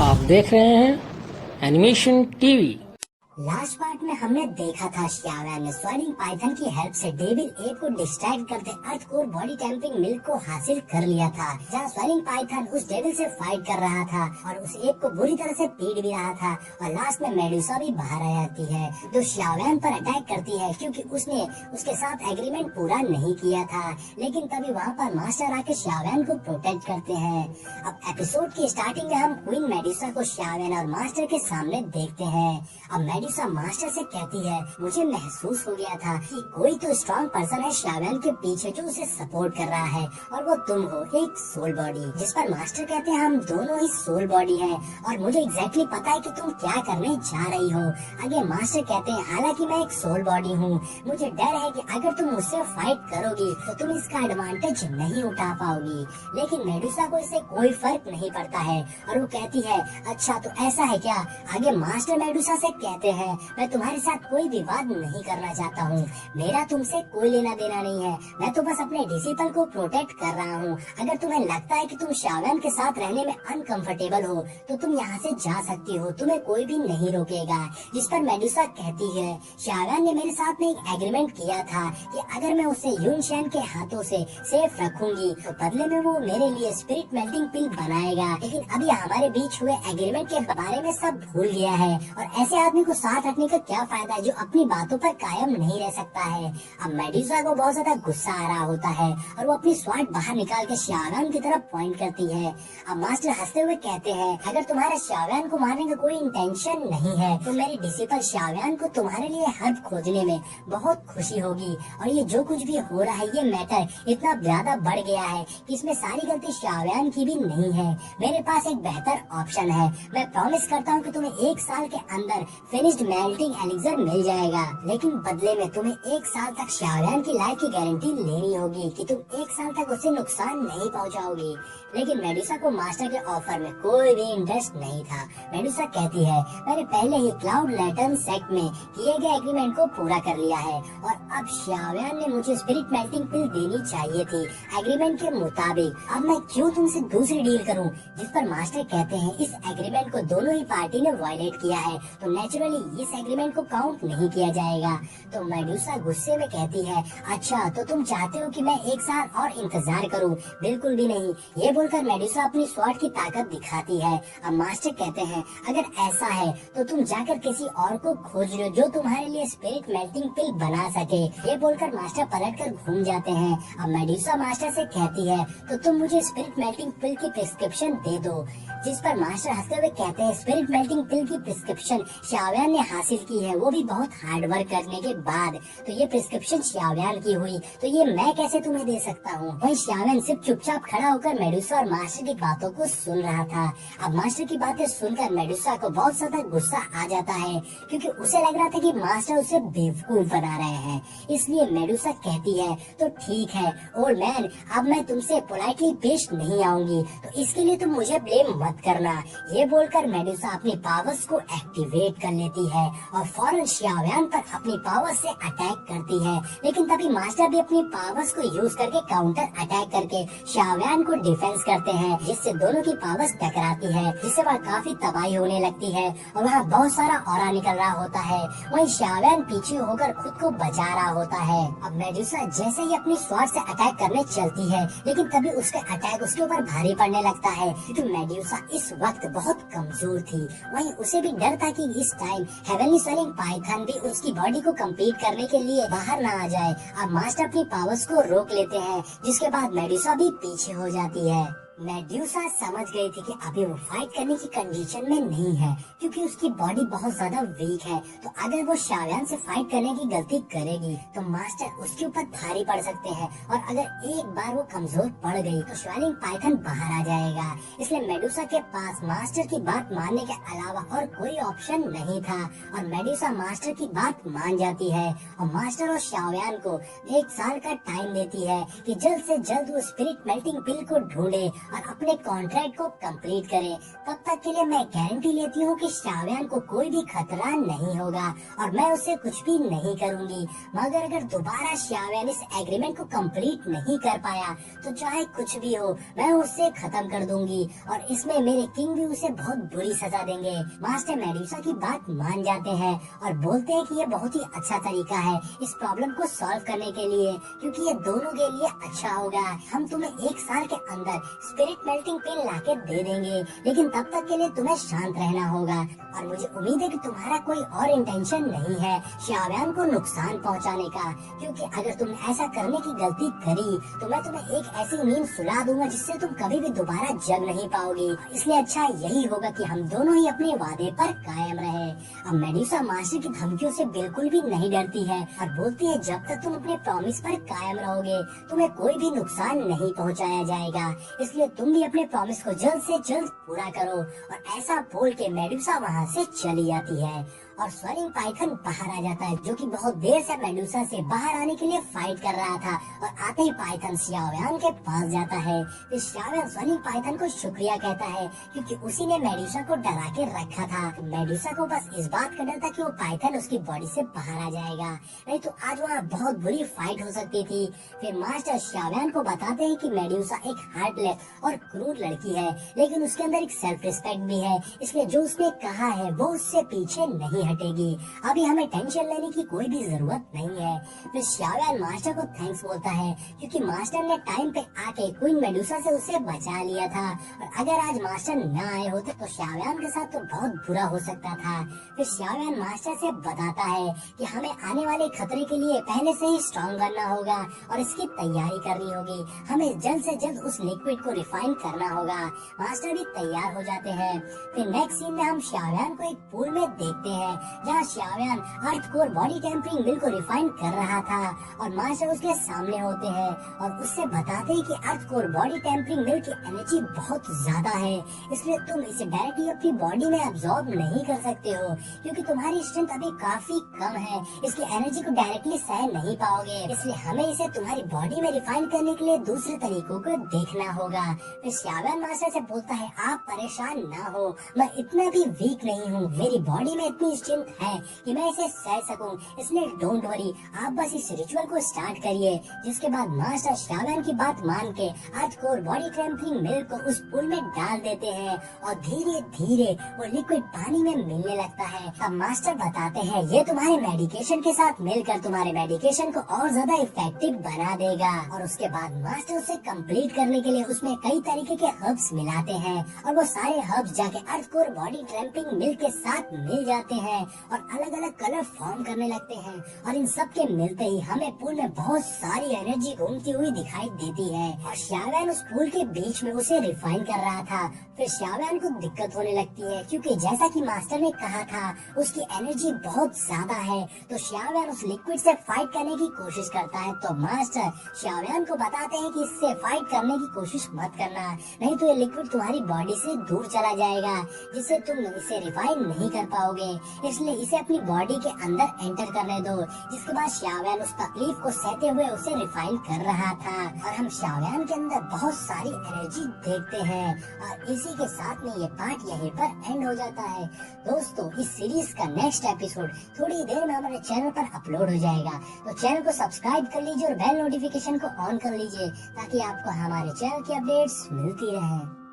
आप देख रहे हैं एनिमेशन टीवी। लास्ट पार्ट में हमने देखा था श्याव्यान ने स्वर्लिंग पाइथन की हेल्प से डेविल एप को डिस्ट्रैक्ट करते earth core body tempering milk को हासिल कर लिया था, जहाँ स्वर्लिंग पाइथन उस डेविल से फाइट कर रहा था और उस एप को बुरी तरह से पीट भी रहा था। और लास्ट में मेडुसा भी बाहर आ जाती है जो श्याव्यान पर अटैक करती है क्योंकि उसने उसके साथ एग्रीमेंट पूरा नहीं किया था। लेकिन तभी वहाँ पर मास्टर आके श्याव्यान को प्रोटेक्ट करते हैं। अब एपिसोड की स्टार्टिंग में हम क्वीन मेडुसा को श्याव्यान और मास्टर के सामने देखते हैं। अब मेडुसा मास्टर से कहती है, मुझे महसूस हो गया था कि कोई तो स्ट्रॉन्ग पर्सन है श्याव्यान के पीछे जो उसे सपोर्ट कर रहा है और वो तुम हो, एक सोल बॉडी। जिस पर मास्टर कहते हैं, हम दोनों ही सोल बॉडी हैं और मुझे एग्जैक्टली पता है कि तुम क्या करने जा रही हो। आगे मास्टर कहते हैं, हालांकि मैं एक सोल बॉडी हूँ, मुझे डर है कि अगर तुम मुझसे फाइट करोगी तो तुम इसका एडवांटेज नहीं उठा पाओगी। लेकिन मेडुसा को इससे कोई फर्क नहीं पड़ता है और वो कहती है, अच्छा तो ऐसा है क्या। आगे मास्टर मेडुसा से कहते हैं, मैं तुम्हारे साथ कोई विवाद नहीं करना चाहता हूँ, मेरा तुमसे कोई लेना देना नहीं है, मैं तो बस अपने डिसिपल को प्रोटेक्ट कर रहा हूँ। अगर तुम्हें लगता है कि तुम श्याव्यान के साथ रहने में अनकंफर्टेबल हो तो तुम यहाँ से जा सकती हो, तुम्हें कोई भी नहीं रोकेगा। जिस पर मेडुसा कहती है, श्याव्यान ने मेरे साथ में एक एग्रीमेंट किया था कि अगर मैं उसे यूनशैन के हाथों से सेफ रखूंगी तो बदले में वो मेरे लिए स्पिरिट मेल्टिंग पिल बनाएगा। लेकिन अभी हमारे बीच हुए एग्रीमेंट के बारे में सब भूल गया है और ऐसे आदमी को साथ रखने का क्या फायदा है जो अपनी बातों पर कायम नहीं रह सकता है। अब मेडुसा को बहुत ज्यादा गुस्सा आ रहा होता है और वो अपनी स्वाट बाहर निकाल के श्याव्यान की तरफ पॉइंट करती है। अब मास्टर हंसते हुए कहते हैं, अगर तुम्हारा श्याव्यान को मारने का कोई इंटेंशन नहीं है तो मेरी डिसिपल श्याव्यान को तुम्हारे लिए हर्ब खोजने में बहुत खुशी होगी। और ये जो कुछ भी हो रहा है, ये मैटर इतना ज्यादा बढ़ गया है कि इसमें सारी गलती श्याव्यान की भी नहीं है। मेरे पास एक बेहतर ऑप्शन है, मैं प्रॉमिस करता हूँ कि तुम्हें 1 साल के अंदर फिनिश्ड मेल्टिंग एलिक्सर मिल जाएगा, लेकिन बदले में तुम्हें 1 साल तक श्याव्यान की लाइफ की गारंटी लेनी होगी कि तुम 1 साल तक उसे नुकसान नहीं पहुंचाओगी। लेकिन मेडुसा को मास्टर के ऑफर में कोई भी इंटरेस्ट नहीं था। मेडुसा कहती है, मैंने पहले ही क्लाउड लैटर्न सेक्ट में किए गए एग्रीमेंट को पूरा कर लिया है और अब श्याव्यान ने मुझे स्पिरिट मेल्टिंग पिल देनी चाहिए थी एग्रीमेंट के मुताबिक। अब मैं क्यों तुमसे दूसरी डील करूं? जिस पर मास्टर कहते हैं, इस एग्रीमेंट को दोनों ही पार्टी ने वायलेट किया है तो नेचुरली इस एग्रीमेंट को काउंट नहीं किया जाएगा। तो मेडुसा गुस्से में कहती है, अच्छा तो तुम चाहते हो कि मैं 1 साल और इंतजार करूं? बिल्कुल भी नहीं। ये बोलकर मेडुसा अपनी स्वॉर्ड की ताकत दिखाती है। अब मास्टर कहते हैं, अगर ऐसा है तो तुम जाकर किसी और को खोज लो जो तुम्हारे लिए स्पिरिट मेल्टिंग पिल बना सके। ये बोलकर मास्टर पलटकर घूम जाते हैं। अब मेडुसा मास्टर से कहती है, तो तुम मुझे स्पिरिट मेल्टिंग पिल की प्रिस्क्रिप्शन दे दो। जिस पर मास्टर हंसते हुए कहते हैं, स्पिरिट मेल्टिंग पिल की प्रिस्क्रिप्शन श्याव्यान ने हासिल की है, वो भी बहुत हार्ड वर्क करने के बाद। तो ये प्रिस्क्रिप्शन श्याव्यान की हुई तो ये मैं कैसे तुम्हें दे सकता हूँ? वही श्याव्यान सिर्फ चुपचाप खड़ा होकर मेडुसा और मास्टर की बातों को सुन रहा था। अब मास्टर की बातें सुनकर मेडुसा को बहुत ज्यादा गुस्सा आ जाता है क्योंकि उसे लग रहा था कि मास्टर उसे बेवकूफ बना रहे हैं। इसलिए मेडुसा कहती है, तो ठीक है ओल्ड मैन, अब मैं तुमसे पोलाइटली पेश नहीं आऊंगी तो इसके लिए तुम मुझे ब्लेम मत करना। ये बोलकर मेडुसा अपनी पावर्स को एक्टिवेट कर लेती है और फौरन श्याव्यान पर अपनी पावर्स से अटैक करती है। लेकिन तभी मास्टर भी अपनी पावर्स को यूज करके काउंटर अटैक करके श्याव्यान को डिफेंस करते हैं, जिससे दोनों की पावर्स टकराती है, जिससे वहाँ काफी तबाही होने लगती है और वहाँ बहुत सारा ऑरा निकल रहा होता है। वहीं श्याव्यान पीछे होकर खुद को बचा रहा होता है। अब मेडुसा जैसे ही अपनी स्वॉर्ड से अटैक करने चलती है, लेकिन तभी उसका अटैक उसके ऊपर भारी पड़ने लगता है क्योंकि मेडुसा इस वक्त बहुत कमजोर थी। वहीं उसे भी डर था कि इस टाइम हेवनली स्वेलिंग पाइथन भी उसकी बॉडी को कम्पीट करने के लिए बाहर ना आ जाए। अब मास्टर अपनी पावर्स को रोक लेते हैं, जिसके बाद मेडुसा भी पीछे हो जाती है। मेडुसा समझ गई थी कि अभी वो फाइट करने की कंडीशन में नहीं है क्योंकि उसकी बॉडी बहुत ज्यादा वीक है। तो अगर वो श्याव्यान से फाइट करने की गलती करेगी तो मास्टर उसके ऊपर भारी पड़ सकते हैं और अगर एक बार वो कमजोर पड़ गई तो स्वेलिंग पाइथन बाहर आ जाएगा। इसलिए मेडुसा के पास मास्टर की बात मानने के अलावा और कोई ऑप्शन नहीं था और मेडुसा मास्टर की बात मान जाती है और मास्टर और श्याव्यान को 1 साल का टाइम देती है कि जल्द से जल्द वो स्पिरिट मेल्टिंग पिल को ढूंढे और अपने कॉन्ट्रैक्ट को कंप्लीट करे। तब तक के लिए मैं गारंटी लेती हूँ कि शाव्यान को कोई भी खतरा नहीं होगा और मैं उससे कुछ भी नहीं करूँगी। मगर अगर दोबारा शाव्यान इस एग्रीमेंट को कंप्लीट नहीं कर पाया तो चाहे कुछ भी हो मैं उससे खत्म कर दूंगी और इसमें मेरे किंग भी उसे बहुत बुरी सजा देंगे। मास्टर मेडुसा की बात मान जाते हैं और बोलते हैं कि ये बहुत ही अच्छा तरीका है इस प्रॉब्लम को सॉल्व करने के लिए, क्योंकि ये दोनों के लिए अच्छा होगा। हम तुम्हें 1 साल के अंदर स्पिरिट मेल्टिंग पिन लाके दे देंगे, लेकिन तब तक के लिए तुम्हें शांत रहना होगा और मुझे उम्मीद है कि तुम्हारा कोई और इंटेंशन नहीं है शाव्यान को नुकसान पहुंचाने का, क्योंकि अगर तुमने ऐसा करने की गलती करी तो मैं तुम्हें एक ऐसी नींद सुला दूंगा जिससे तुम कभी भी दोबारा जग नहीं पाओगी। इसलिए अच्छा यही होगा कि हम दोनों ही अपने वादे पर कायम रहे। अब मेडुसा मास्टर की धमकियों से बिल्कुल भी नहीं डरती है और बोलती है जब तक तुम अपने प्रॉमिस पर कायम रहोगे तुम्हें कोई भी नुकसान नहीं पहुंचाया जाएगा, इसलिए तुम भी अपने प्रॉमिस को जल्द से जल्द पूरा करो। और ऐसा बोल के मेडुसा वहाँ से चली जाती है और स्वर्णिम पाइथन बाहर आ जाता है, जो कि बहुत देर से मेडुसा से बाहर आने के लिए फाइट कर रहा था। और आते ही पाइथन शाव्यान के पास जाता है। फिर शाव्यान स्वर्णिम पाइथन को शुक्रिया कहता है क्योंकि उसी ने मेडुसा को डरा के रखा था। मेडुसा को बस इस बात का डर था कि वो पाइथन उसकी बॉडी से बाहर आ जाएगा, नहीं तो आज वहाँ बहुत बुरी फाइट हो सकती थी। फिर मास्टर शाव्यान को बताते हैं कि मेडुसा एक हार्टलेस और क्रूर लड़की है, लेकिन उसके अंदर एक सेल्फ रिस्पेक्ट भी है, इसलिए जो उसने कहा है वो उससे पीछे नहीं हटेगी। अभी हमें टेंशन लेने की कोई भी जरूरत नहीं है। फिर शाव्यान मास्टर को थैंक्स बोलता है क्योंकि मास्टर ने टाइम पे आके क्वीन मेडुसा से उसे बचा लिया था और अगर आज मास्टर न आए होते तो शाव्यान के साथ तो बहुत बुरा हो सकता था। फिर शाव्यान मास्टर से बताता है कि हमें आने वाले खतरे के लिए पहले से ही स्ट्रॉन्ग बनना होगा और इसकी तैयारी करनी होगी। हमें जल्द से जल्द उस लिक्विड को रिफाइन करना होगा। मास्टर भी तैयार हो जाते हैं। फिर नेक्स्ट सीन में हम शाव्यान को एक पूल में देखते हैं जहाँ शाव्यान अर्थ कोर बॉडी टेम्परिंग मिल को रिफाइन कर रहा था और मास्टर उसके सामने होते हैं और उससे बताते हैं कि अर्थ कोर बॉडी टेम्परिंग मिल की एनर्जी बहुत ज्यादा है, इसलिए तुम इसे डायरेक्टली अपनी बॉडी में अब्सॉर्ब नहीं कर सकते हो क्योंकि तुम्हारी स्ट्रेंथ अभी काफी कम है, इसकी एनर्जी को डायरेक्टली सह नहीं पाओगे। इसलिए हमें इसे तुम्हारी बॉडी में रिफाइन करने के लिए दूसरे तरीकों को देखना होगा। फिर शाव्यान मास्टर से बोलता है आप परेशान ना हो, मैं इतना भी वीक नहीं हूँ, मेरी बॉडी में इतनी स्ट्रेंथ है कि मैं इसे सह सकूं, इसलिए डोंट वरी, आप बस इस रिचुअल को स्टार्ट करिए। जिसके बाद मास्टर शाव्यान की बात मान के earth core body tempering milk को उस पूल में डाल देते हैं और धीरे धीरे वो लिक्विड पानी में मिलने लगता है। अब मास्टर बताते हैं ये तुम्हारे मेडिकेशन के साथ मिलकर तुम्हारे मेडिकेशन को और ज्यादा इफेक्टिव बना देगा। और उसके बाद मास्टर उसे कंप्लीट करने के लिए उसमें कई तरीके के हर्ब्स मिलाते हैं और वो सारे हर्ब्स जाके earth core body tempering milk के साथ मिल जाते हैं और अलग अलग कलर फॉर्म करने लगते हैं। और इन सब के मिलते ही हमें पूल में बहुत सारी एनर्जी घूमती हुई दिखाई देती है और शाव्यान उस पूल के बीच में उसे रिफाइन कर रहा था। फिर शाव्यान को दिक्कत होने लगती है क्योंकि जैसा कि मास्टर ने कहा था उसकी एनर्जी बहुत ज्यादा है, तो शाव्यान उस लिक्विड से फाइट करने की कोशिश करता है। तो मास्टर शाव्यान को बताते हैं कि इससे फाइट करने की कोशिश मत करना, नहीं तो ये लिक्विड तुम्हारी बॉडी से दूर चला जाएगा जिससे तुम इसे रिफाइन नहीं कर पाओगे, इसलिए इसे अपनी बॉडी के अंदर एंटर करने दो। जिसके बाद शाव्यान उस तकलीफ को सहते हुए उसे रिफाइन कर रहा था और हम शाव्यान के अंदर बहुत सारी एनर्जी देखते हैं। और इसी के साथ में ये पार्ट यहीं पर एंड हो जाता है। दोस्तों इस सीरीज का नेक्स्ट एपिसोड थोड़ी देर में हमारे चैनल पर अपलोड हो जाएगा, तो चैनल को सब्सक्राइब कर लीजिए और बेल नोटिफिकेशन को ऑन कर लीजिए ताकि आपको हमारे चैनल की अपडेट्स मिलती रहे।